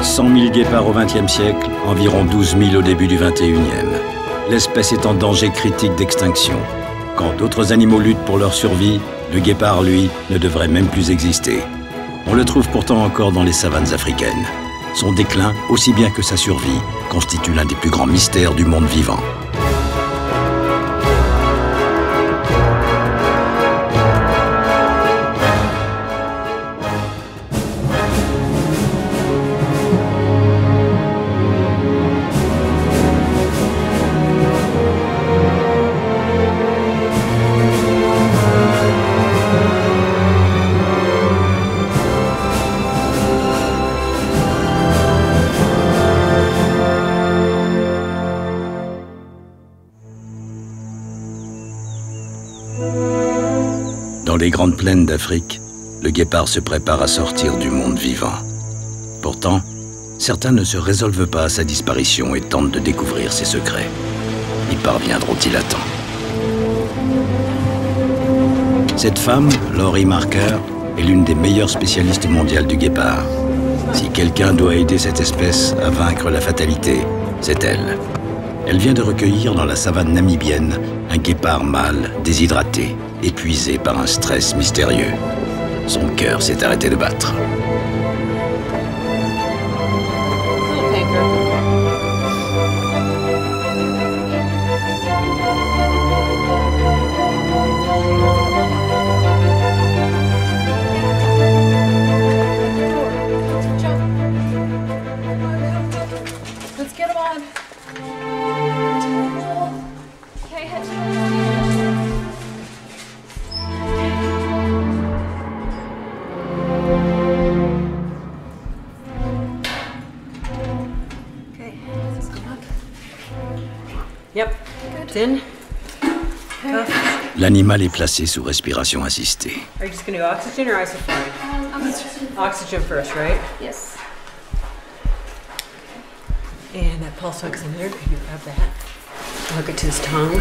100 000 guépards au XXe siècle, environ 12 000 au début du XXIe. L'espèce est en danger critique d'extinction. Quand d'autres animaux luttent pour leur survie, le guépard, lui, ne devrait même plus exister. On le trouve pourtant encore dans les savanes africaines. Son déclin, aussi bien que sa survie, constitue l'un des plus grands mystères du monde vivant. Dans les grandes plaines d'Afrique, le guépard se prépare à sortir du monde vivant. Pourtant, certains ne se résolvent pas à sa disparition et tentent de découvrir ses secrets. Y parviendront-ils à temps? Cette femme, Laurie Marker, est l'une des meilleures spécialistes mondiales du guépard. Si quelqu'un doit aider cette espèce à vaincre la fatalité, c'est elle. Elle vient de recueillir dans la savane namibienne un guépard mâle déshydraté, épuisé par un stress mystérieux. Son cœur s'est arrêté de battre. L'animal est placé sous respiration assistée. Are you just going to do oxygen or isoflurane? Oxygen first, right? Yes. And that pulse oximeter, can you grab that? Look at his tongue.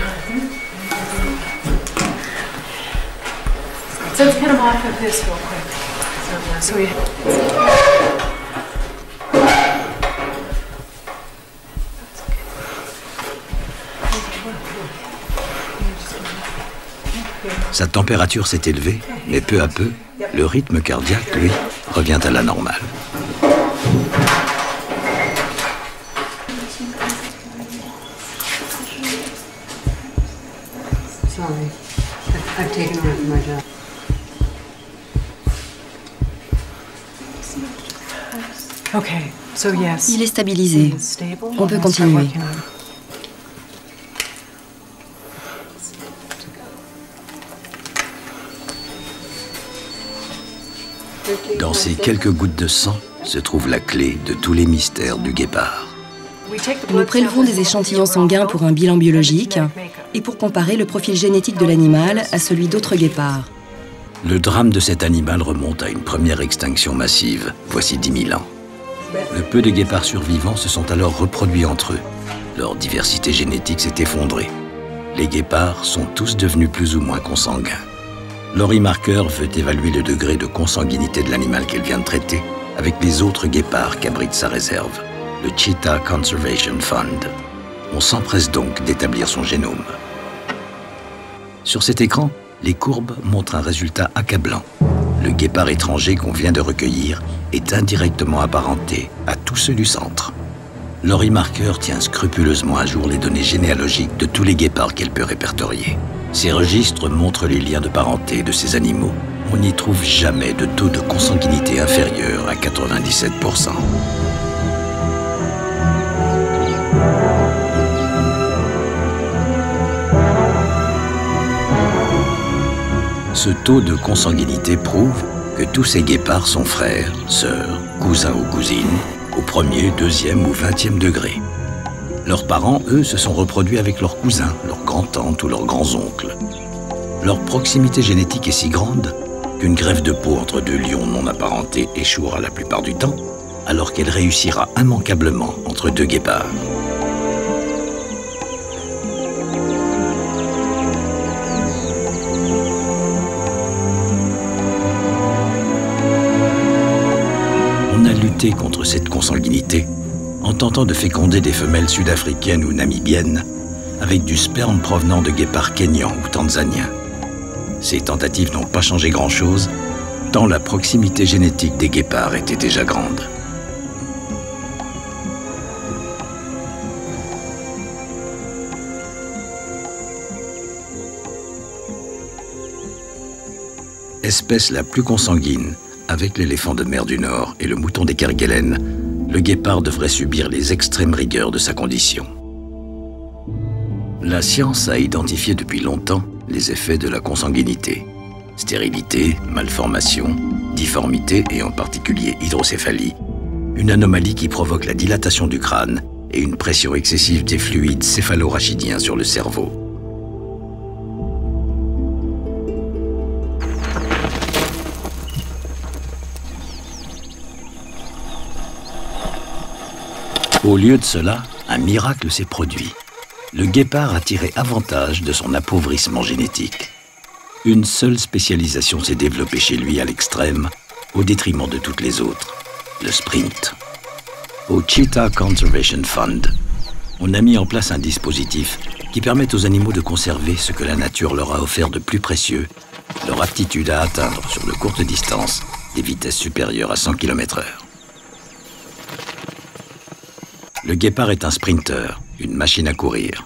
So let's get him off of this real quick. So we... Sa température s'est élevée, mais peu à peu, le rythme cardiaque, lui, revient à la normale. Sorry, I've taken away from my job. Okay, so yes. Il est stabilisé. On peut continuer. Dans ces quelques gouttes de sang se trouve la clé de tous les mystères du guépard. Nous prélevons des échantillons sanguins pour un bilan biologique et pour comparer le profil génétique de l'animal à celui d'autres guépards. Le drame de cet animal remonte à une première extinction massive, voici 10 000 ans. Le peu de guépards survivants se sont alors reproduits entre eux. Leur diversité génétique s'est effondrée. Les guépards sont tous devenus plus ou moins consanguins. Laurie Marker veut évaluer le degré de consanguinité de l'animal qu'elle vient de traiter avec les autres guépards qu'abrite sa réserve, le Cheetah Conservation Fund. On s'empresse donc d'établir son génome. Sur cet écran, les courbes montrent un résultat accablant. Le guépard étranger qu'on vient de recueillir est indirectement apparenté à tous ceux du centre. Laurie Marker tient scrupuleusement à jour les données généalogiques de tous les guépards qu'elle peut répertorier. Ces registres montrent les liens de parenté de ces animaux. On n'y trouve jamais de taux de consanguinité inférieur à 97%. Ce taux de consanguinité prouve que tous ces guépards sont frères, sœurs, cousins ou cousines, au premier, deuxième ou 20e degré. Leurs parents, eux, se sont reproduits avec leurs cousins, leurs grands-tantes ou leurs grands-oncles. Leur proximité génétique est si grande qu'une greffe de peau entre deux lions non apparentés échouera la plupart du temps, alors qu'elle réussira immanquablement entre deux guépards. lutter contre cette consanguinité en tentant de féconder des femelles sud-africaines ou namibiennes avec du sperme provenant de guépards kenyans ou tanzaniens. Ces tentatives n'ont pas changé grand-chose, tant la proximité génétique des guépards était déjà grande. Espèce la plus consanguine, avec l'éléphant de mer du Nord et le mouton des Kerguelen, le guépard devrait subir les extrêmes rigueurs de sa condition. La science a identifié depuis longtemps les effets de la consanguinité. Stérilité, malformation, difformité et en particulier hydrocéphalie, une anomalie qui provoque la dilatation du crâne et une pression excessive des fluides céphalo-rachidiens sur le cerveau. Au lieu de cela, un miracle s'est produit. Le guépard a tiré avantage de son appauvrissement génétique. Une seule spécialisation s'est développée chez lui à l'extrême, au détriment de toutes les autres, le sprint. Au Cheetah Conservation Fund, on a mis en place un dispositif qui permet aux animaux de conserver ce que la nature leur a offert de plus précieux, leur aptitude à atteindre sur de courtes distances des vitesses supérieures à 100 km/h. Le guépard est un sprinter, une machine à courir.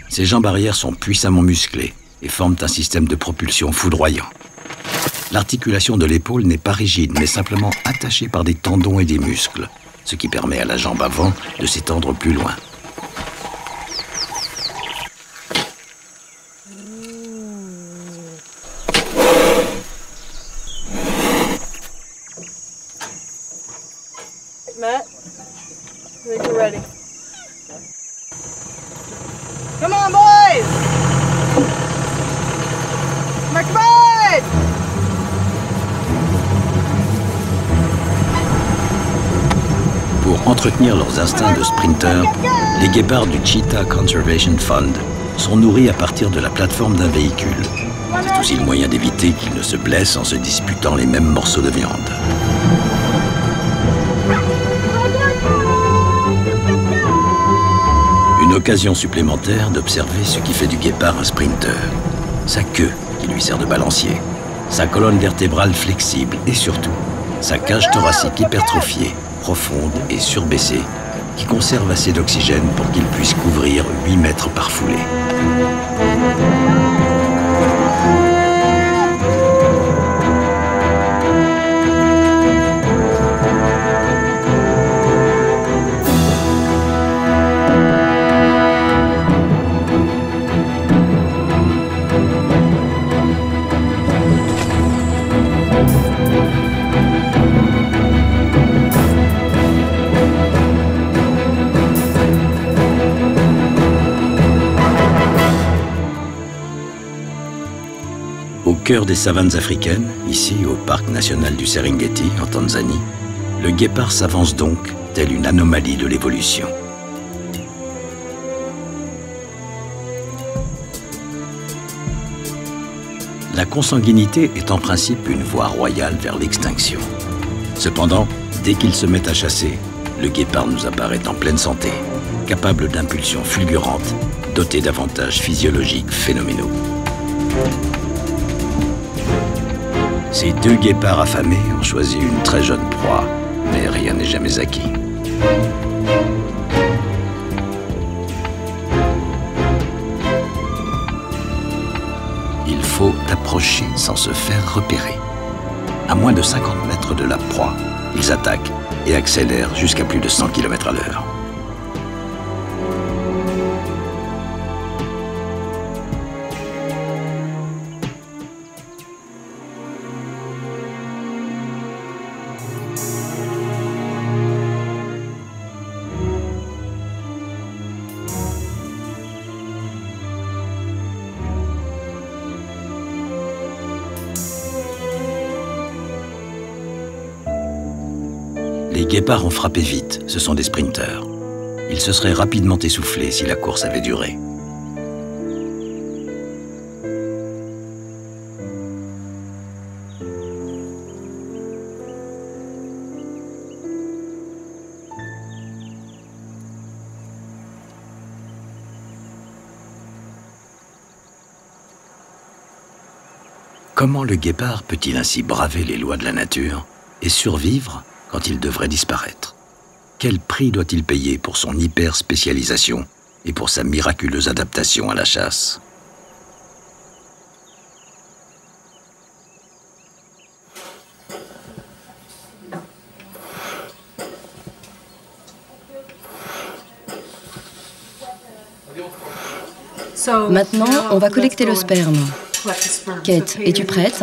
Ses jambes arrière sont puissamment musclées et forment un système de propulsion foudroyant. L'articulation de l'épaule n'est pas rigide, mais simplement attachée par des tendons et des muscles, ce qui permet à la jambe avant de s'étendre plus loin. Matt, I think we're ready. Come on, boys! Come on! Pour entretenir leurs instincts de sprinter, les guépards du Cheetah Conservation Fund sont nourris à partir de la plateforme d'un véhicule. C'est aussi le moyen d'éviter qu'ils ne se blessent en se disputant les mêmes morceaux de viande. Une occasion supplémentaire d'observer ce qui fait du guépard un sprinter. Sa queue, qui lui sert de balancier, sa colonne vertébrale flexible et surtout, sa cage thoracique hypertrophiée, profonde et surbaissée, qui conserve assez d'oxygène pour qu'il puisse couvrir 8 mètres par foulée. Au cœur des savanes africaines, ici au parc national du Serengeti, en Tanzanie, le guépard s'avance donc telle une anomalie de l'évolution. La consanguinité est en principe une voie royale vers l'extinction. Cependant, dès qu'il se met à chasser, le guépard nous apparaît en pleine santé, capable d'impulsions fulgurantes, doté d'avantages physiologiques phénoménaux. Ces deux guépards affamés ont choisi une très jeune proie, mais rien n'est jamais acquis. Il faut approcher sans se faire repérer. À moins de 50 mètres de la proie, ils attaquent et accélèrent jusqu'à plus de 100 km/h. Les guépards ont frappé vite, ce sont des sprinters. Ils se seraient rapidement essoufflés si la course avait duré. Comment le guépard peut-il ainsi braver les lois de la nature et survivre quand il devrait disparaître? Quel prix doit-il payer pour son hyper-spécialisation et pour sa miraculeuse adaptation à la chasse? Maintenant, on va collecter le sperme. Kate, es-tu prête?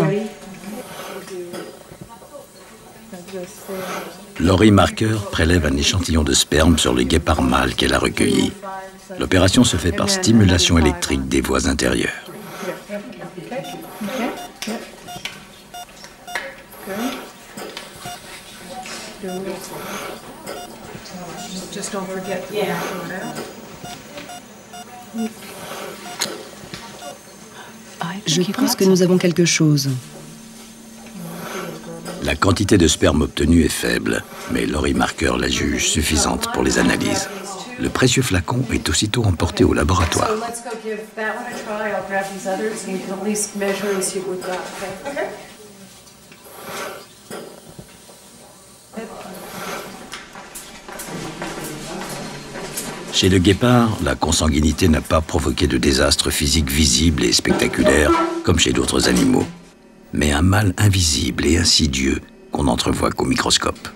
Laurie Marker prélève un échantillon de sperme sur le guépard mâle qu'elle a recueilli. L'opération se fait par stimulation électrique des voies intérieures. Je pense que nous avons quelque chose. La quantité de sperme obtenue est faible, mais Laurie Marker la juge suffisante pour les analyses. Le précieux flacon est aussitôt emporté au laboratoire. Chez le guépard, la consanguinité n'a pas provoqué de désastre physique visible et spectaculaire comme chez d'autres animaux, mais un mal invisible et insidieux qu'on n'entrevoit qu'au microscope.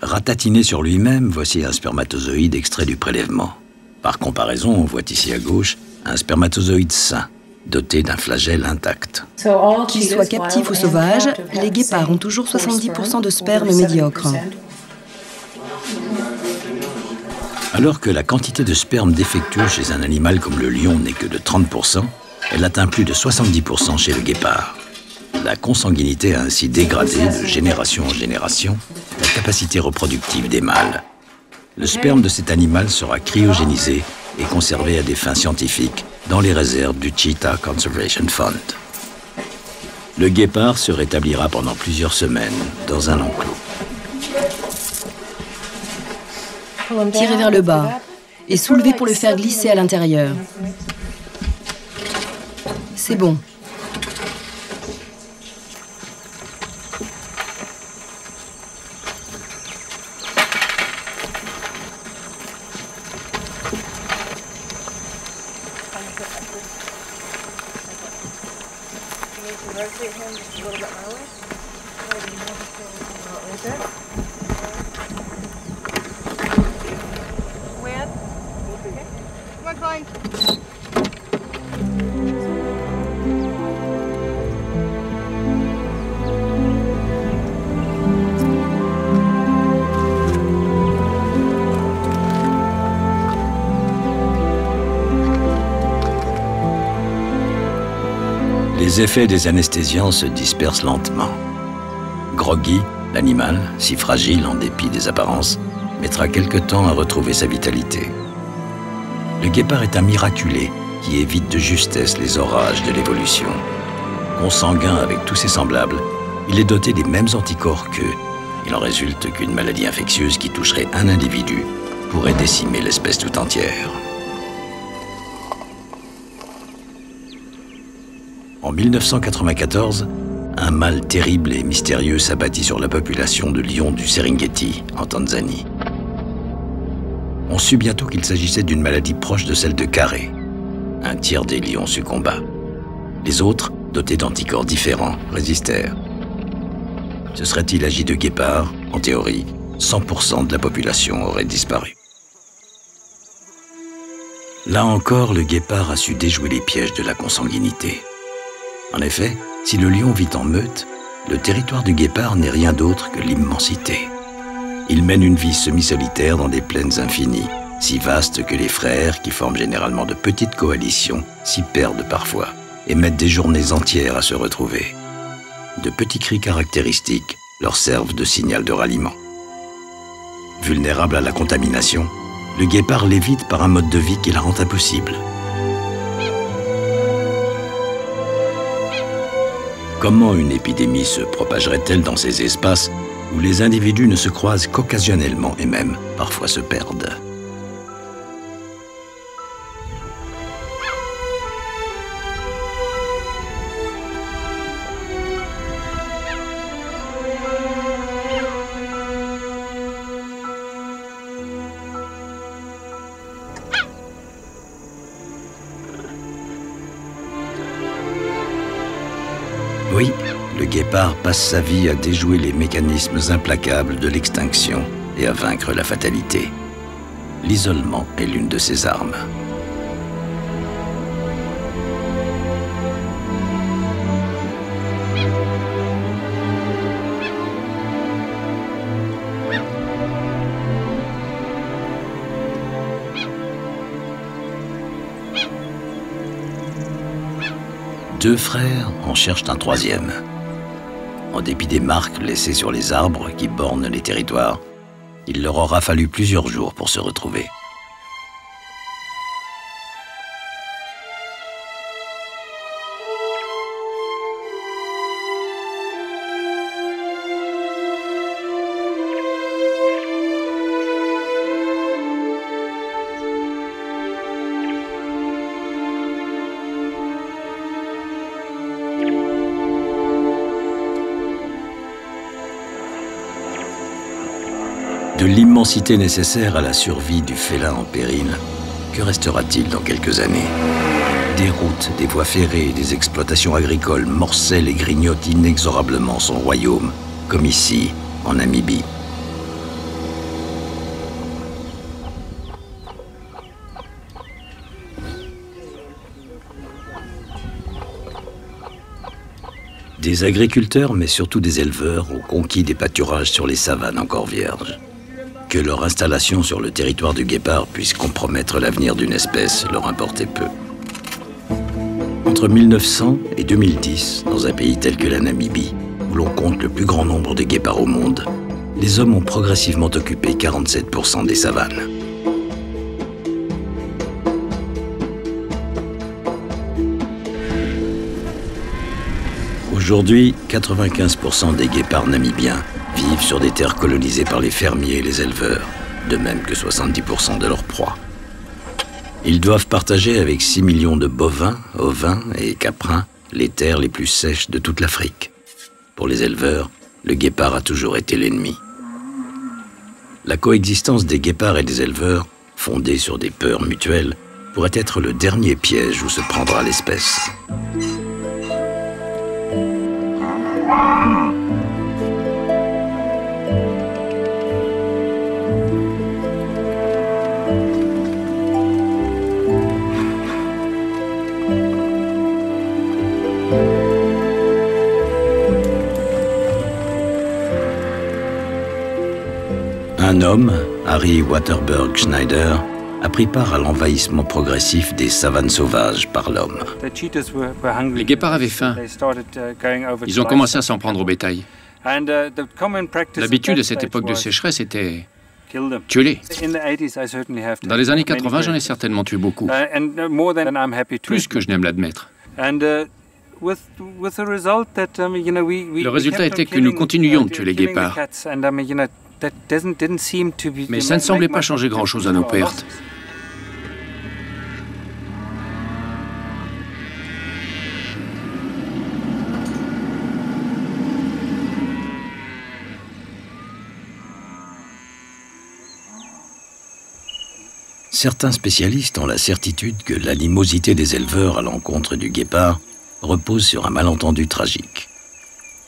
Ratatiné sur lui-même, voici un spermatozoïde extrait du prélèvement. Par comparaison, on voit ici à gauche un spermatozoïde sain, doté d'un flagelle intact. Qu'ils soient captifs ou sauvages, les guépards ont toujours 70% de sperme médiocre. Alors que la quantité de sperme défectueux chez un animal comme le lion n'est que de 30%, elle atteint plus de 70% chez le guépard. La consanguinité a ainsi dégradé de génération en génération la capacité reproductive des mâles. Le sperme de cet animal sera cryogénisé et conservé à des fins scientifiques dans les réserves du Cheetah Conservation Fund. Le guépard se rétablira pendant plusieurs semaines dans un enclos. Tirez vers le bas et soulevez pour le faire glisser à l'intérieur. C'est bon. Les effets des anesthésiants se dispersent lentement. Groggy, l'animal, si fragile en dépit des apparences, mettra quelque temps à retrouver sa vitalité. Le guépard est un miraculé qui évite de justesse les orages de l'évolution. Consanguin avec tous ses semblables, il est doté des mêmes anticorps qu'eux. Il en résulte qu'une maladie infectieuse qui toucherait un individu pourrait décimer l'espèce tout entière. En 1994, un mal terrible et mystérieux s'abattit sur la population de lions du Serengeti, en Tanzanie. On sut bientôt qu'il s'agissait d'une maladie proche de celle de Carré. Un tiers des lions succomba. Les autres, dotés d'anticorps différents, résistèrent. Se serait-il agi de guépards? En théorie, 100% de la population aurait disparu. Là encore, le guépard a su déjouer les pièges de la consanguinité. En effet, si le lion vit en meute, le territoire du guépard n'est rien d'autre que l'immensité. Il mène une vie semi-solitaire dans des plaines infinies, si vastes que les frères, qui forment généralement de petites coalitions, s'y perdent parfois et mettent des journées entières à se retrouver. De petits cris caractéristiques leur servent de signal de ralliement. Vulnérable à la contamination, le guépard l'évite par un mode de vie qui la rend impossible. Comment une épidémie se propagerait-elle dans ces espaces où les individus ne se croisent qu'occasionnellement et même parfois se perdent? Oui, le guépard passe sa vie à déjouer les mécanismes implacables de l'extinction et à vaincre la fatalité. L'isolement est l'une de ses armes. Deux frères en cherchent un troisième. En dépit des marques laissées sur les arbres qui bornent les territoires, il leur aura fallu plusieurs jours pour se retrouver. De l'immensité nécessaire à la survie du félin en péril, que restera-t-il dans quelques années? Des routes, des voies ferrées, des exploitations agricoles morcellent et grignotent inexorablement son royaume, comme ici, en Namibie. Des agriculteurs, mais surtout des éleveurs, ont conquis des pâturages sur les savanes encore vierges. Que leur installation sur le territoire du guépard puisse compromettre l'avenir d'une espèce leur importait peu. Entre 1900 et 2010, dans un pays tel que la Namibie, où l'on compte le plus grand nombre de guépards au monde, les hommes ont progressivement occupé 47% des savanes. Aujourd'hui, 95% des guépards namibiens vivent sur des terres colonisées par les fermiers et les éleveurs, de même que 70% de leur proie. Ils doivent partager avec 6 millions de bovins, ovins et caprins les terres les plus sèches de toute l'Afrique. Pour les éleveurs, le guépard a toujours été l'ennemi. La coexistence des guépards et des éleveurs, fondée sur des peurs mutuelles, pourrait être le dernier piège où se prendra l'espèce. Un homme, Harry Waterberg Schneider, a pris part à l'envahissement progressif des savanes sauvages par l'homme. Les guépards avaient faim. Ils ont commencé à s'en prendre au bétail. L'habitude à cette époque de sécheresse était tuer-les. Dans les années 80, j'en ai certainement tué beaucoup. Plus que je n'aime l'admettre. Le résultat était que nous continuions de tuer les guépards. Mais ça ne semblait pas changer grand-chose à nos pertes. Certains spécialistes ont la certitude que l'animosité des éleveurs à l'encontre du guépard repose sur un malentendu tragique.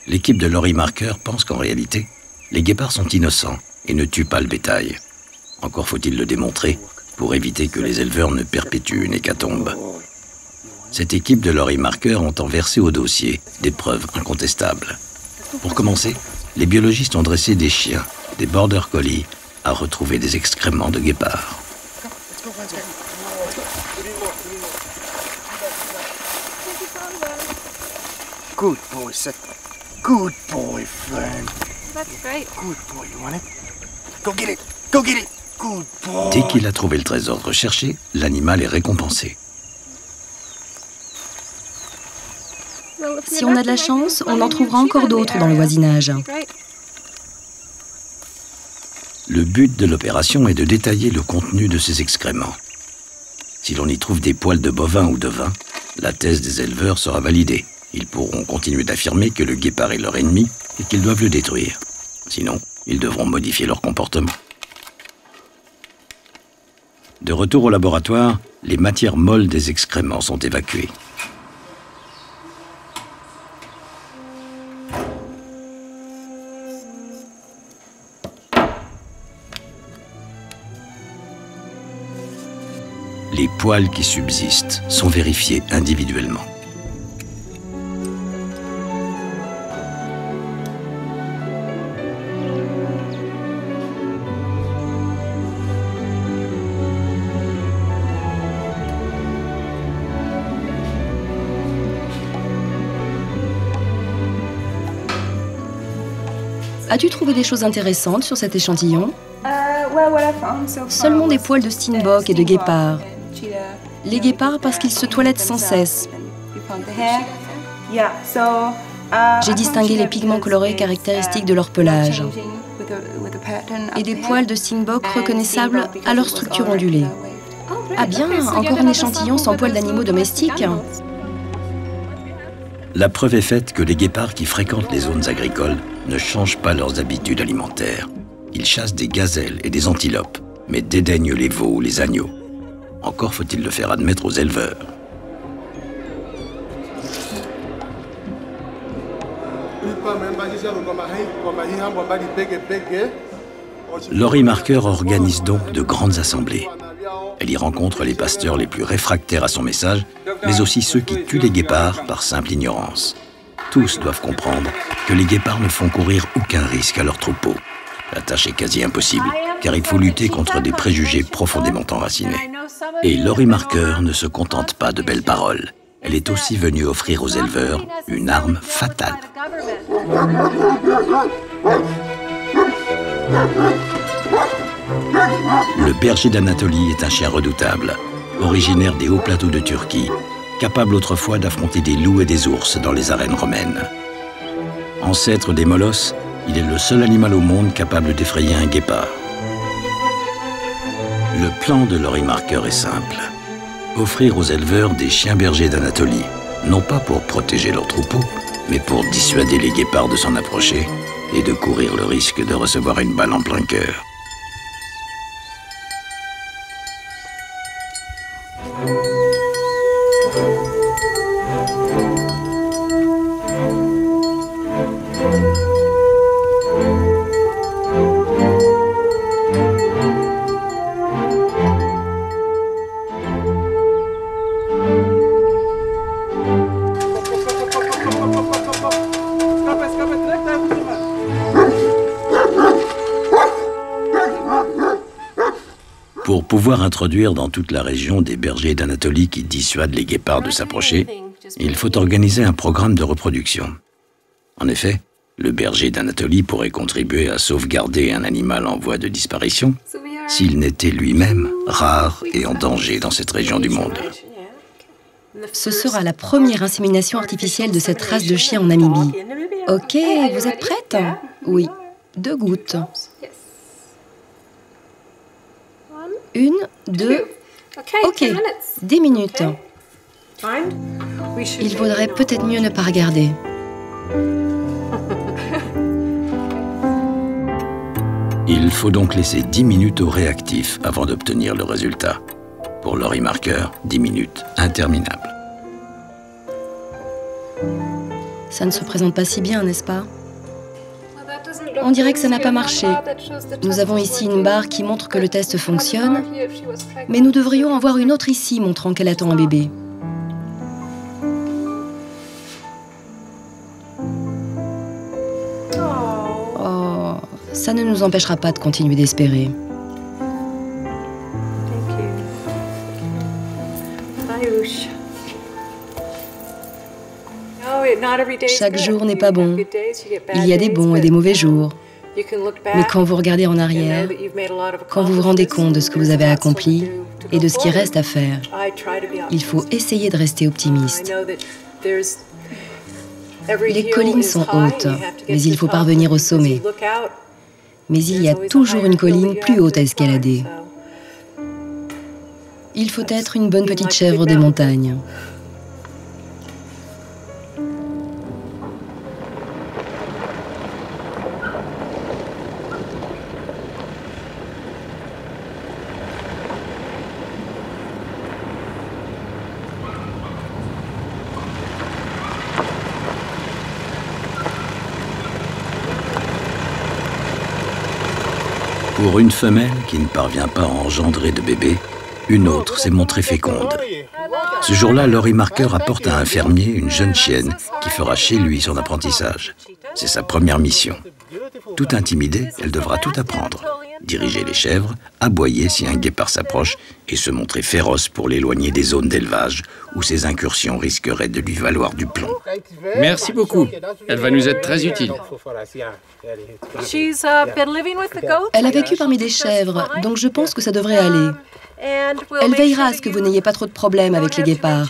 L'équipe de Laurie Marker pense qu'en réalité, les guépards sont innocents et ne tuent pas le bétail. Encore faut-il le démontrer pour éviter que les éleveurs ne perpétuent une hécatombe. Cette équipe de Laurie Marker ont versé au dossier des preuves incontestables. Pour commencer, les biologistes ont dressé des chiens, des border collies, à retrouver des excréments de guépards. Good boy, Seth. Good boy, friend. That's great. Good boy, you want it? Go get it! Go get it! Good boy! Dès qu'il a trouvé le trésor recherché, l'animal est récompensé. Si on a de la chance, on en trouvera encore d'autres dans le voisinage. Le but de l'opération est de détailler le contenu de ces excréments. Si l'on y trouve des poils de bovin ou de vin, la thèse des éleveurs sera validée. Ils pourront continuer d'affirmer que le guépard est leur ennemi et qu'ils doivent le détruire. Sinon, ils devront modifier leur comportement. De retour au laboratoire, les matières molles des excréments sont évacuées. Les poils qui subsistent sont vérifiés individuellement. As-tu trouvé des choses intéressantes sur cet échantillon? Seulement des poils de steenbok et de guépard. Les guépards parce qu'ils se toilettent sans cesse. J'ai distingué les pigments colorés caractéristiques de leur pelage. Et des poils de steenbok reconnaissables à leur structure ondulée. Ah bien, encore un échantillon sans poils d'animaux domestiques. La preuve est faite que les guépards qui fréquentent les zones agricoles ne changent pas leurs habitudes alimentaires. Ils chassent des gazelles et des antilopes, mais dédaignent les veaux ou les agneaux. Encore faut-il le faire admettre aux éleveurs. Laurie Marker organise donc de grandes assemblées. Elle y rencontre les pasteurs les plus réfractaires à son message, mais aussi ceux qui tuent les guépards par simple ignorance. Tous doivent comprendre que les guépards ne font courir aucun risque à leur troupeau. La tâche est quasi impossible, car il faut lutter contre des préjugés profondément enracinés. Et Laurie Marker ne se contente pas de belles paroles. Elle est aussi venue offrir aux éleveurs une arme fatale. Le berger d'Anatolie est un chien redoutable, originaire des hauts plateaux de Turquie, capable autrefois d'affronter des loups et des ours dans les arènes romaines. Ancêtre des molosses, il est le seul animal au monde capable d'effrayer un guépard. Le plan de Laurie Marker est simple. Offrir aux éleveurs des chiens bergers d'Anatolie, non pas pour protéger leur troupeau, mais pour dissuader les guépards de s'en approcher et de courir le risque de recevoir une balle en plein cœur. Pour pouvoir introduire dans toute la région des bergers d'Anatolie qui dissuadent les guépards de s'approcher, il faut organiser un programme de reproduction. En effet, le berger d'Anatolie pourrait contribuer à sauvegarder un animal en voie de disparition s'il n'était lui-même rare et en danger dans cette région du monde. Ce sera la première insémination artificielle de cette race de chien en Namibie. Ok, vous êtes prête? Oui, 2 gouttes. 1, 2... Ok, 10 minutes. Il vaudrait peut-être mieux ne pas regarder. Il faut donc laisser 10 minutes au réactif avant d'obtenir le résultat. Pour Laurie Marker, 10 minutes interminables. Ça ne se présente pas si bien, n'est-ce pas? On dirait que ça n'a pas marché. Nous avons ici une barre qui montre que le test fonctionne, mais nous devrions en voir une autre ici montrant qu'elle attend un bébé. Oh, ça ne nous empêchera pas de continuer d'espérer. Chaque jour n'est pas bon. Il y a des bons et des mauvais jours. Mais quand vous regardez en arrière, quand vous vous rendez compte de ce que vous avez accompli et de ce qui reste à faire, il faut essayer de rester optimiste. Les collines sont hautes, mais il faut parvenir au sommet. Mais il y a toujours une colline plus haute à escalader. Il faut être une bonne petite chèvre des montagnes. Pour une femelle qui ne parvient pas à engendrer de bébé, une autre s'est montrée féconde. Ce jour-là, Laurie Marker apporte à un fermier une jeune chienne qui fera chez lui son apprentissage. C'est sa première mission. Tout intimidée, elle devra tout apprendre. Diriger les chèvres, aboyer si un guépard s'approche et se montrer féroce pour l'éloigner des zones d'élevage où ses incursions risqueraient de lui valoir du plomb. Merci beaucoup. Elle va nous être très utile. Elle a vécu parmi des chèvres, donc je pense que ça devrait aller. Elle veillera à ce que vous n'ayez pas trop de problèmes avec les guépards.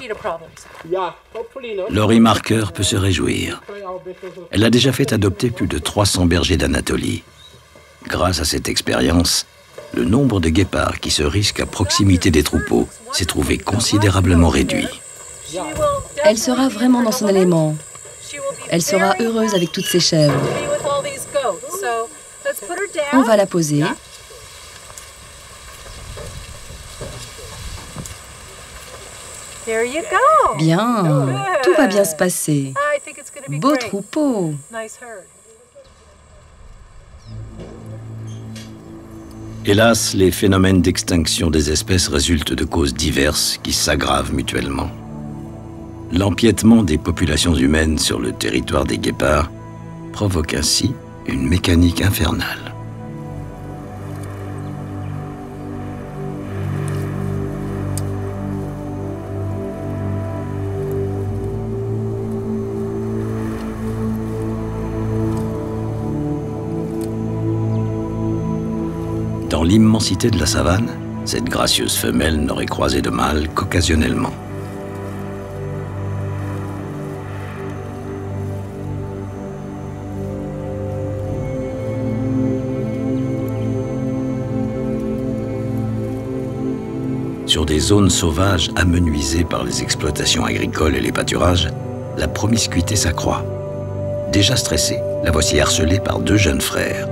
Laurie Marker peut se réjouir. Elle a déjà fait adopter plus de 300 bergers d'Anatolie. Grâce à cette expérience, le nombre de guépards qui se risquent à proximité des troupeaux s'est trouvé considérablement réduit. Elle sera vraiment dans son élément. Elle sera heureuse avec toutes ces chèvres. On va la poser. Bien, tout va bien se passer. Beau troupeau. Hélas, les phénomènes d'extinction des espèces résultent de causes diverses qui s'aggravent mutuellement. L'empiètement des populations humaines sur le territoire des guépards provoque ainsi une mécanique infernale. Dans l'immensité de la savane, cette gracieuse femelle n'aurait croisé de mâle qu'occasionnellement. Sur des zones sauvages amenuisées par les exploitations agricoles et les pâturages, la promiscuité s'accroît. Déjà stressée, la voici harcelée par deux jeunes frères.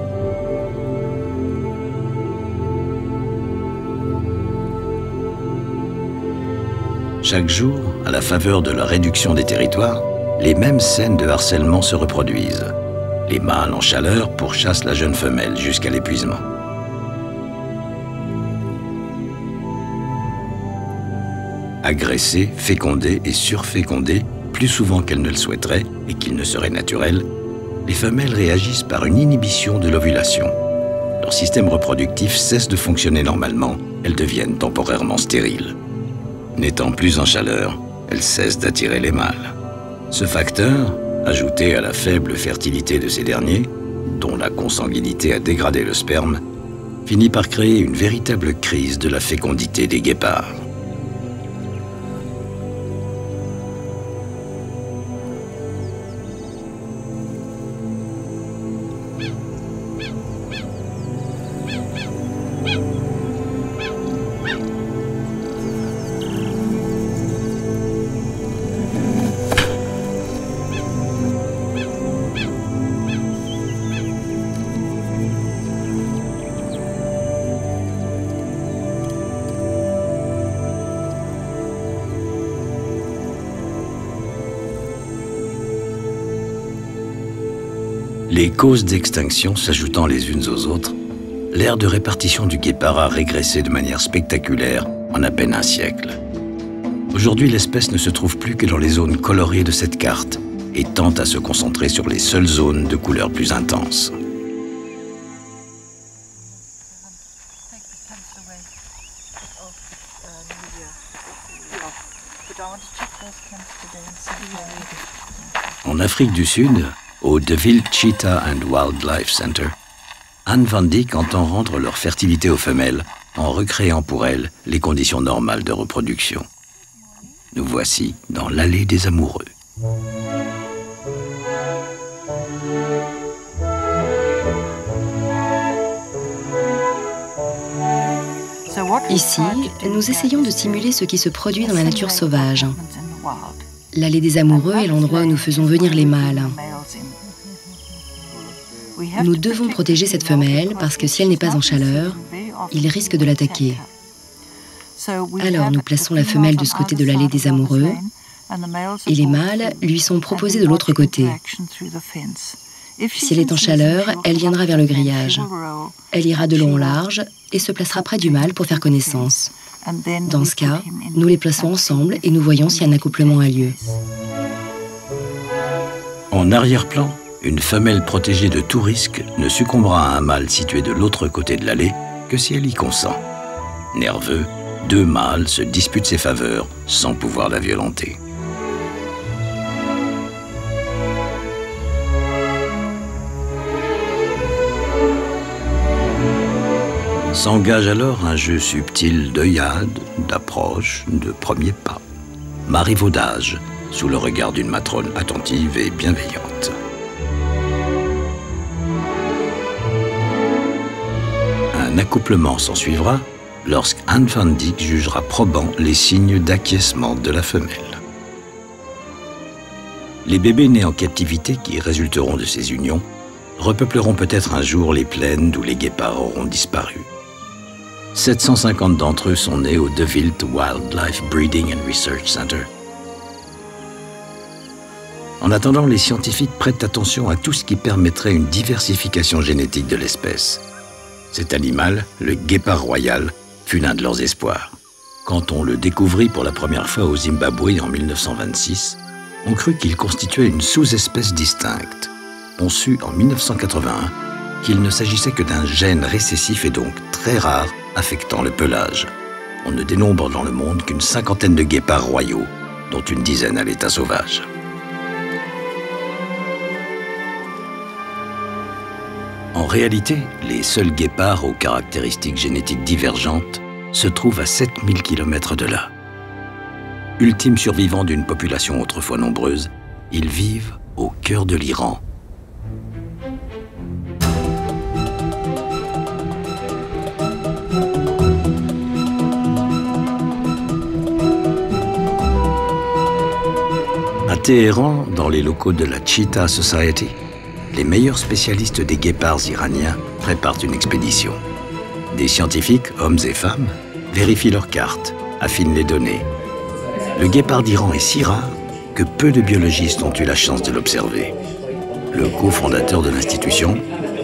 Chaque jour, à la faveur de la réduction des territoires, les mêmes scènes de harcèlement se reproduisent. Les mâles en chaleur pourchassent la jeune femelle jusqu'à l'épuisement. Agressées, fécondées et surfécondées, plus souvent qu'elles ne le souhaiteraient et qu'il ne serait naturel, les femelles réagissent par une inhibition de l'ovulation. Leur système reproductif cesse de fonctionner normalement, elles deviennent temporairement stériles. N'étant plus en chaleur, elles cessent d'attirer les mâles. Ce facteur, ajouté à la faible fertilité de ces derniers, dont la consanguinité a dégradé le sperme, finit par créer une véritable crise de la fécondité des guépards. Les causes d'extinction s'ajoutant les unes aux autres, l'aire de répartition du guépard a régressé de manière spectaculaire en à peine un siècle. Aujourd'hui, l'espèce ne se trouve plus que dans les zones colorées de cette carte et tend à se concentrer sur les seules zones de couleurs plus intenses. En Afrique du Sud, au DeVille Cheetah and Wildlife Center, Anne Van Dyck entend rendre leur fertilité aux femelles en recréant pour elles les conditions normales de reproduction. Nous voici dans l'allée des amoureux. Ici, nous essayons de simuler ce qui se produit dans la nature sauvage. L'allée des amoureux est l'endroit où nous faisons venir les mâles. Nous devons protéger cette femelle parce que si elle n'est pas en chaleur, il risque de l'attaquer. Alors nous plaçons la femelle de ce côté de l'allée des amoureux et les mâles lui sont proposés de l'autre côté. Si elle est en chaleur, elle viendra vers le grillage. Elle ira de long en large et se placera près du mâle pour faire connaissance. Dans ce cas, nous les plaçons ensemble et nous voyons si un accouplement a lieu. En arrière-plan, une femelle protégée de tout risque ne succombera à un mâle situé de l'autre côté de l'allée que si elle y consent. Nerveux, deux mâles se disputent ses faveurs sans pouvoir la violenter. S'engage alors un jeu subtil d'œillade, d'approche, de premiers pas. Marivaudage, sous le regard d'une matrone attentive et bienveillante. Un accouplement s'ensuivra lorsqu'Anne van Dyck jugera probant les signes d'acquiescement de la femelle. Les bébés nés en captivité qui résulteront de ces unions repeupleront peut-être un jour les plaines d'où les guépards auront disparu. 750 d'entre eux sont nés au De Wild Wildlife Breeding and Research Center. En attendant, les scientifiques prêtent attention à tout ce qui permettrait une diversification génétique de l'espèce. Cet animal, le guépard royal, fut l'un de leurs espoirs. Quand on le découvrit pour la première fois au Zimbabwe en 1926, on crut qu'il constituait une sous-espèce distincte. On sut en 1981 qu'il ne s'agissait que d'un gène récessif et donc très rare affectant le pelage. On ne dénombre dans le monde qu'une cinquantaine de guépards royaux, dont une dizaine à l'état sauvage. En réalité, les seuls guépards aux caractéristiques génétiques divergentes se trouvent à 7000 km de là. Ultimes survivants d'une population autrefois nombreuse, ils vivent au cœur de l'Iran. À Téhéran, dans les locaux de la Cheetah Society, les meilleurs spécialistes des guépards iraniens préparent une expédition. Des scientifiques, hommes et femmes, vérifient leurs cartes, affinent les données. Le guépard d'Iran est si rare que peu de biologistes ont eu la chance de l'observer. Le cofondateur de l'institution,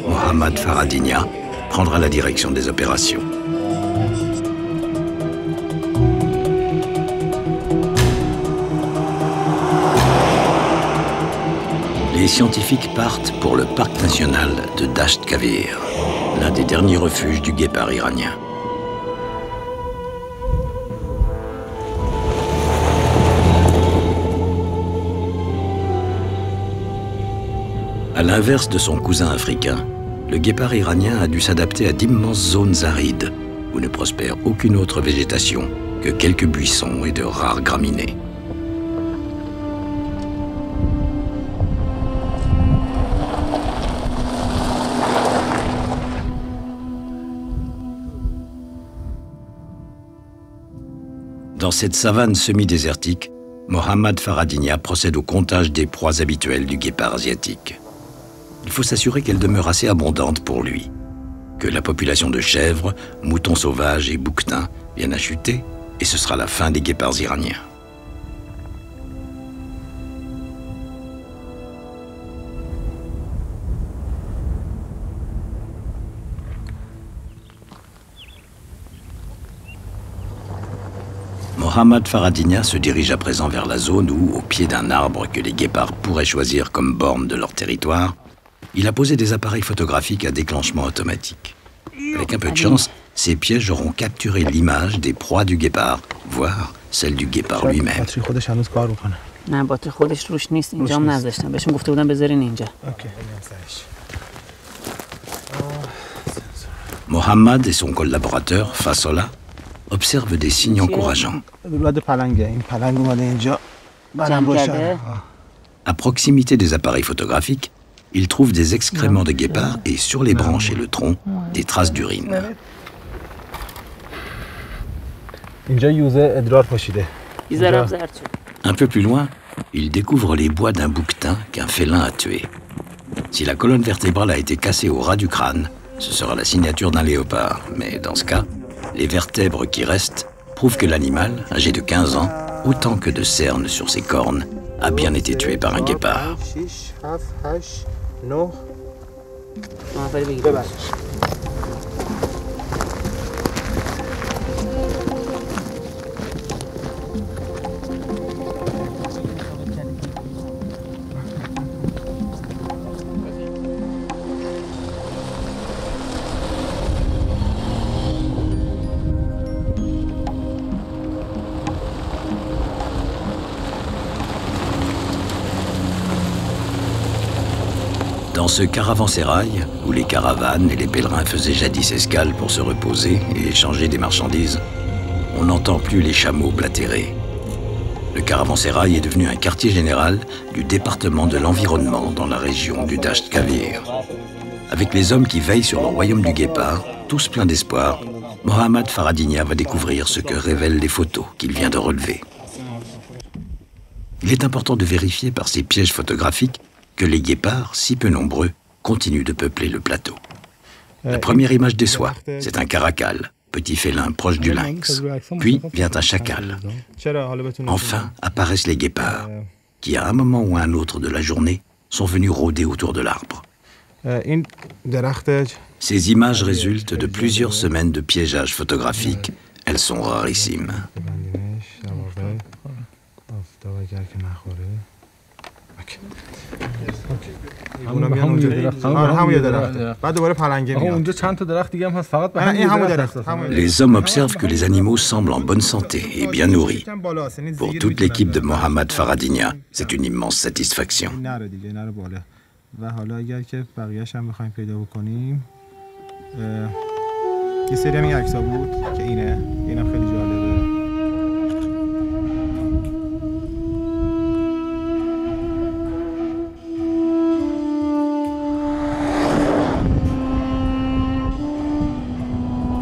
Mohammad Faradinia, prendra la direction des opérations. Les scientifiques partent pour le parc national de Dasht Kavir, l'un des derniers refuges du guépard iranien. À l'inverse de son cousin africain, le guépard iranien a dû s'adapter à d'immenses zones arides où ne prospère aucune autre végétation que quelques buissons et de rares graminées. Dans cette savane semi-désertique, Mohammad Faradinia procède au comptage des proies habituelles du guépard asiatique. Il faut s'assurer qu'elle demeure assez abondante pour lui, que la population de chèvres, moutons sauvages et bouquetins vienne à chuter, et ce sera la fin des guépards iraniens. Mohammad Faradinia se dirige à présent vers la zone où, au pied d'un arbre que les guépards pourraient choisir comme borne de leur territoire, il a posé des appareils photographiques à déclenchement automatique. Avec un peu de chance, ces pièges auront capturé l'image des proies du guépard, voire celle du guépard lui-même. Mohammad et son collaborateur, Fasola, observent des signes encourageants. À proximité des appareils photographiques, ils trouvent des excréments de guépards et sur les branches et le tronc, des traces d'urine. Un peu plus loin, il découvre les bois d'un bouquetin qu'un félin a tué. Si la colonne vertébrale a été cassée au ras du crâne, ce sera la signature d'un léopard. Mais dans ce cas, les vertèbres qui restent prouvent que l'animal, âgé de 15 ans, autant que de cernes sur ses cornes, a bien été tué par un guépard. Dans ce caravansérail, où les caravanes et les pèlerins faisaient jadis escale pour se reposer et échanger des marchandises, on n'entend plus les chameaux blatérer. Le caravansérail est devenu un quartier général du département de l'environnement dans la région du Dasht Kavir. Avec les hommes qui veillent sur le royaume du guépard, tous pleins d'espoir, Mohammad Faradinia va découvrir ce que révèlent les photos qu'il vient de relever. Il est important de vérifier par ces pièges photographiques que les guépards, si peu nombreux, continuent de peupler le plateau. La première image déçoit, c'est un caracal, petit félin proche du lynx. Puis vient un chacal. Enfin apparaissent les guépards, qui à un moment ou à un autre de la journée sont venus rôder autour de l'arbre. Ces images résultent de plusieurs semaines de piégeage photographique. Elles sont rarissimes. Les hommes observent que les animaux semblent en bonne santé et bien nourris. Pour toute l'équipe de Mohammad Faradinia, c'est une immense satisfaction.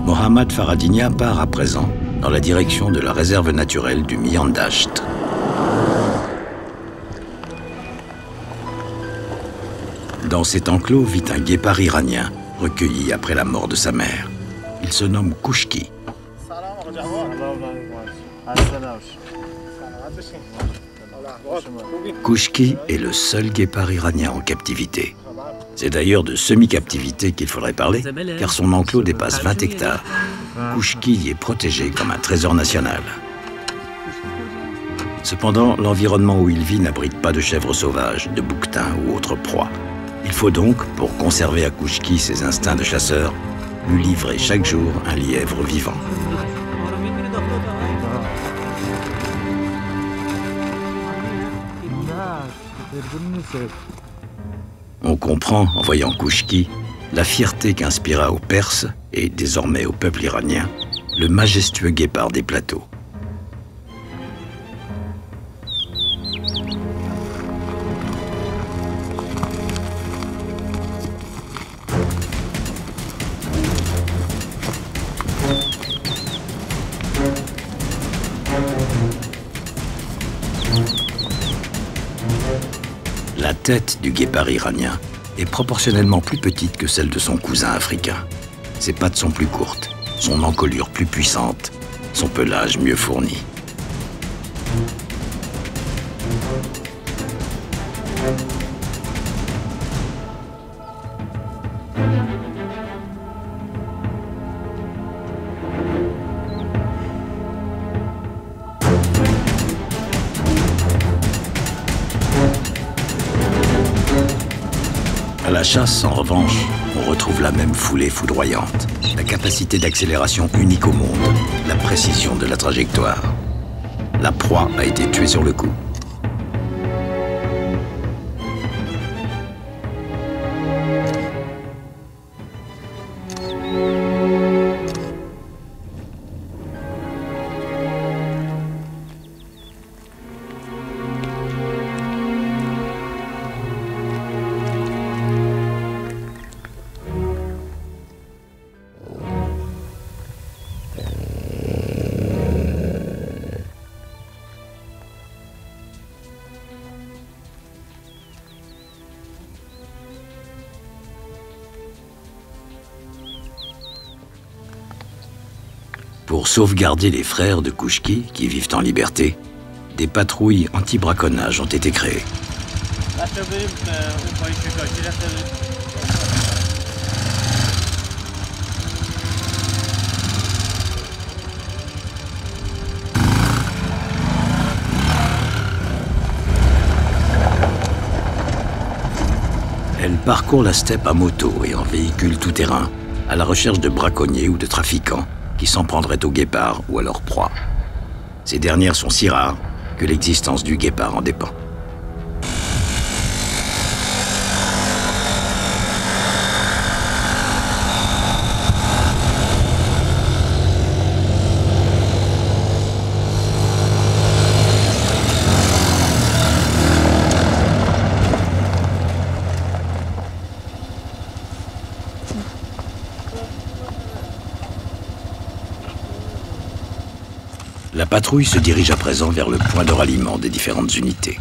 Mohammad Faradinia part à présent dans la direction de la réserve naturelle du Mian Dasht. Dans cet enclos vit un guépard iranien, recueilli après la mort de sa mère. Il se nomme Kouchki. Kouchki est le seul guépard iranien en captivité. C'est d'ailleurs de semi-captivité qu'il faudrait parler, car son enclos dépasse 20 hectares. Kouchki est protégé comme un trésor national. Cependant, l'environnement où il vit n'abrite pas de chèvres sauvages, de bouquetins ou autres proies. Il faut donc, pour conserver à Kouchki ses instincts de chasseur, lui livrer chaque jour un lièvre vivant. On comprend, en voyant Kouchki, la fierté qu'inspira aux Perses, et désormais au peuple iranien, le majestueux guépard des plateaux. La tête du guépard iranien est proportionnellement plus petite que celle de son cousin africain. Ses pattes sont plus courtes, son encolure plus puissante, son pelage mieux fourni. À la chasse, en revanche, on retrouve la même foulée foudroyante, la capacité d'accélération unique au monde, la précision de la trajectoire. La proie a été tuée sur le coup. sauvegarder les frères de Kouchki, qui vivent en liberté, des patrouilles anti-braconnage ont été créées. Elle parcourt la steppe à moto et en véhicule tout-terrain, à la recherche de braconniers ou de trafiquants qui s'en prendraient aux guépards ou à leur proie. Ces dernières sont si rares que l'existence du guépard en dépend. La patrouille se dirige à présent vers le point de ralliement des différentes unités.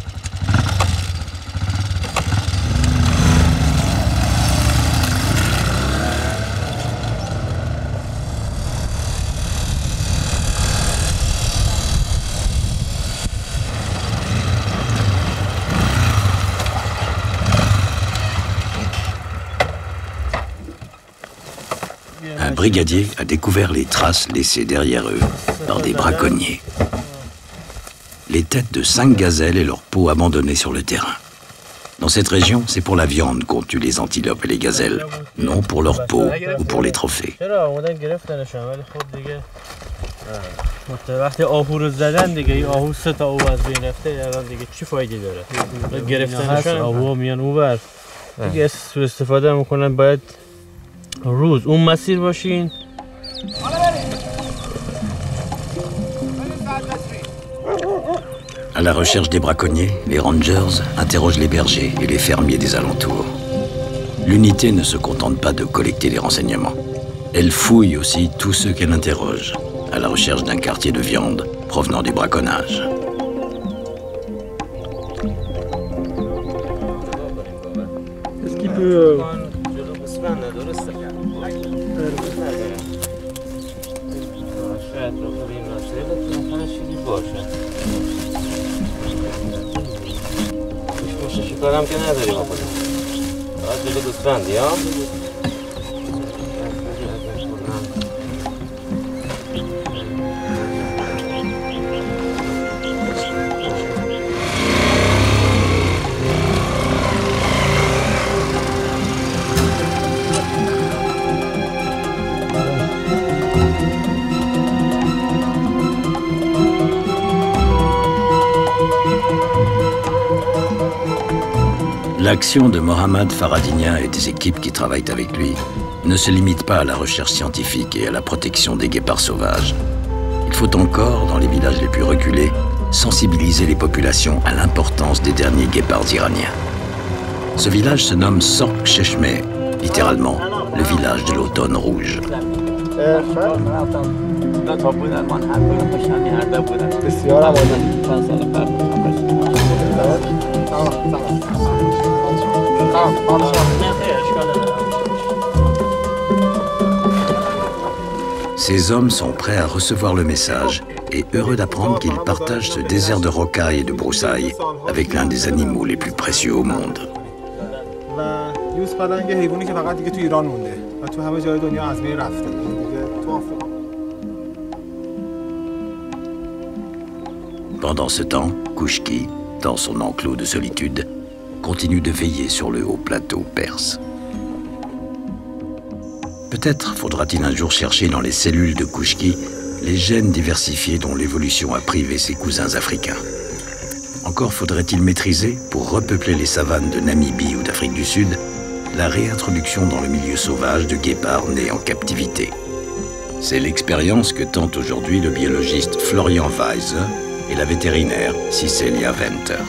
Un brigadier a découvert les traces laissées derrière eux par des braconniers. Les têtes de 5 gazelles et leurs peaux abandonnées sur le terrain. Dans cette région, c'est pour la viande qu'on tue les antilopes et les gazelles, non pour leur peau ou pour les trophées. À la recherche des braconniers, les rangers interrogent les bergers et les fermiers des alentours. L'unité ne se contente pas de collecter des renseignements. Elle fouille aussi tous ceux qu'elle interroge, à la recherche d'un quartier de viande provenant du braconnage. Est-ce qu'il peut... کارم که نداری بکنیم باید جلو دوستبندی ها L'action de Mohamed Faradinha et des équipes qui travaillent avec lui ne se limite pas à la recherche scientifique et à la protection des guépards sauvages. Il faut encore, dans les villages les plus reculés, sensibiliser les populations à l'importance des derniers guépards iraniens. Ce village se nomme Sork Cheshmeh, littéralement le village de l'automne rouge. Ces hommes sont prêts à recevoir le message et heureux d'apprendre qu'ils partagent ce désert de rocailles et de broussailles avec l'un des animaux les plus précieux au monde. Pendant ce temps, Kouchki, dans son enclos de solitude, continue de veiller sur le haut plateau perse. Peut-être faudra-t-il un jour chercher dans les cellules de Kouchki les gènes diversifiés dont l'évolution a privé ses cousins africains. Encore faudrait-il maîtriser, pour repeupler les savanes de Namibie ou d'Afrique du Sud, la réintroduction dans le milieu sauvage de guépards nés en captivité. C'est l'expérience que tente aujourd'hui le biologiste Florian Weiser et la vétérinaire Cecilia Venter.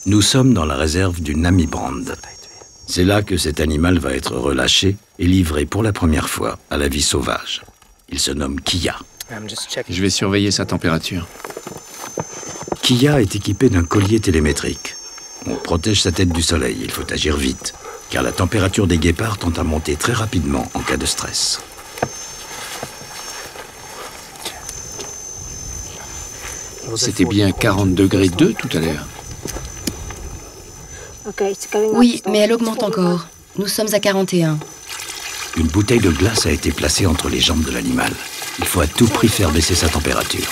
Nous sommes dans la réserve du Namibrand. C'est là que cet animal va être relâché et livré pour la première fois à la vie sauvage. Il se nomme Kiya. Je vais surveiller sa température. Kiya est équipé d'un collier télémétrique. On protège sa tête du soleil, il faut agir vite, car la température des guépards tend à monter très rapidement en cas de stress. C'était bien 40 degrés 2 tout à l'heure. Oui, mais elle augmente encore. Nous sommes à 41. Une bouteille de glace a été placée entre les jambes de l'animal. Il faut à tout prix faire baisser sa température.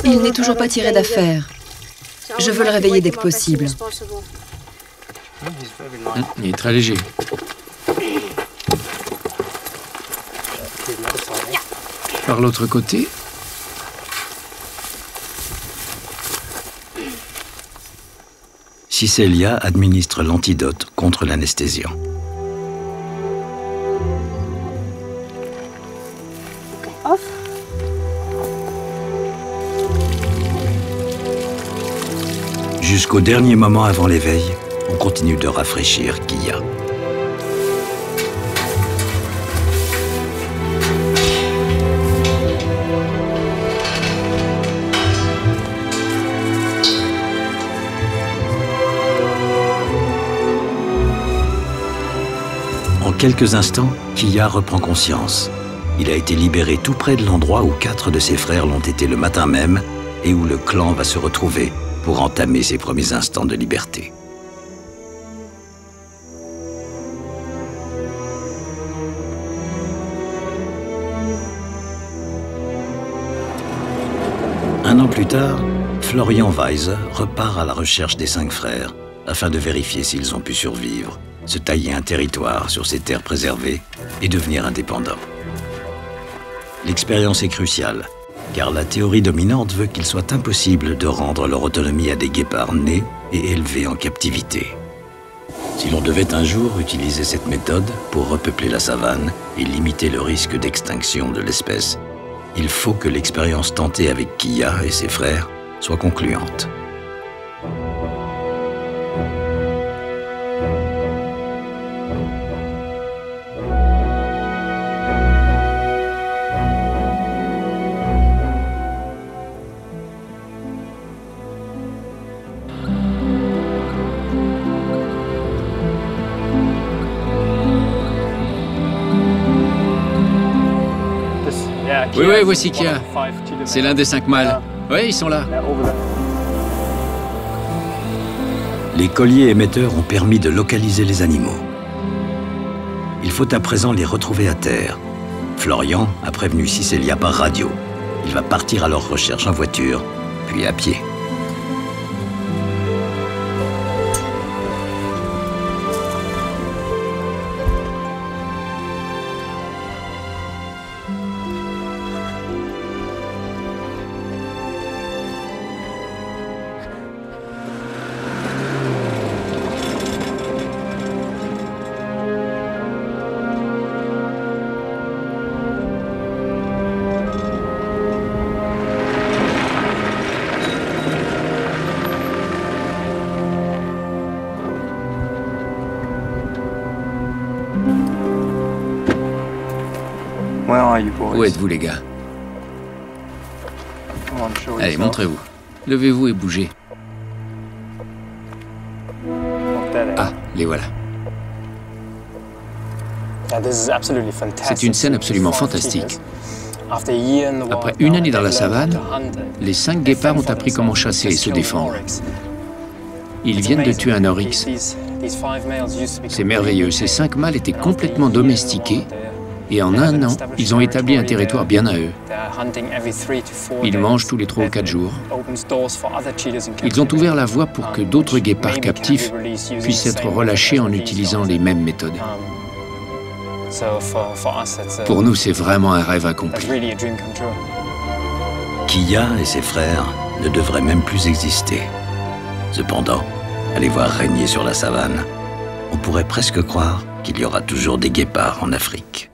Il n'est toujours pas tiré d'affaire. Je veux le réveiller dès que possible. Il est très léger. Par l'autre côté, Cicélia administre l'antidote contre l'anesthésiant. Jusqu'au dernier moment avant l'éveil, on continue de rafraîchir Kiya. En quelques instants, Kiya reprend conscience. Il a été libéré tout près de l'endroit où 4 de ses frères l'ont été le matin même et où le clan va se retrouver pour entamer ses premiers instants de liberté. Un an plus tard, Florian Weiser repart à la recherche des 5 frères afin de vérifier s'ils ont pu survivre, se tailler un territoire sur ces terres préservées et devenir indépendants. L'expérience est cruciale, car la théorie dominante veut qu'il soit impossible de rendre leur autonomie à des guépards nés et élevés en captivité. Si l'on devait un jour utiliser cette méthode pour repeupler la savane et limiter le risque d'extinction de l'espèce, il faut que l'expérience tentée avec Kiya et ses frères soit concluante. Oui, voici Kiya. C'est l'un des 5 mâles. Oui, ils sont là. Les colliers émetteurs ont permis de localiser les animaux. Il faut à présent les retrouver à terre. Florian a prévenu Cicélia par radio. Il va partir à leur recherche en voiture, puis à pied. Où êtes-vous, les gars? Allez, montrez-vous. Levez-vous et bougez. Ah, les voilà. C'est une scène absolument fantastique. Après une année dans la savane, les 5 guépards ont appris comment chasser et se défendre. Ils viennent de tuer un oryx. C'est merveilleux, ces 5 mâles étaient complètement domestiqués et en un an, ils ont établi un territoire bien à eux. Ils mangent tous les 3 ou 4 jours. Ils ont ouvert la voie pour que d'autres guépards captifs puissent être relâchés en utilisant les mêmes méthodes. Pour nous, c'est vraiment un rêve accompli. Kiya et ses frères ne devraient même plus exister. Cependant, à les voir régner sur la savane, on pourrait presque croire qu'il y aura toujours des guépards en Afrique.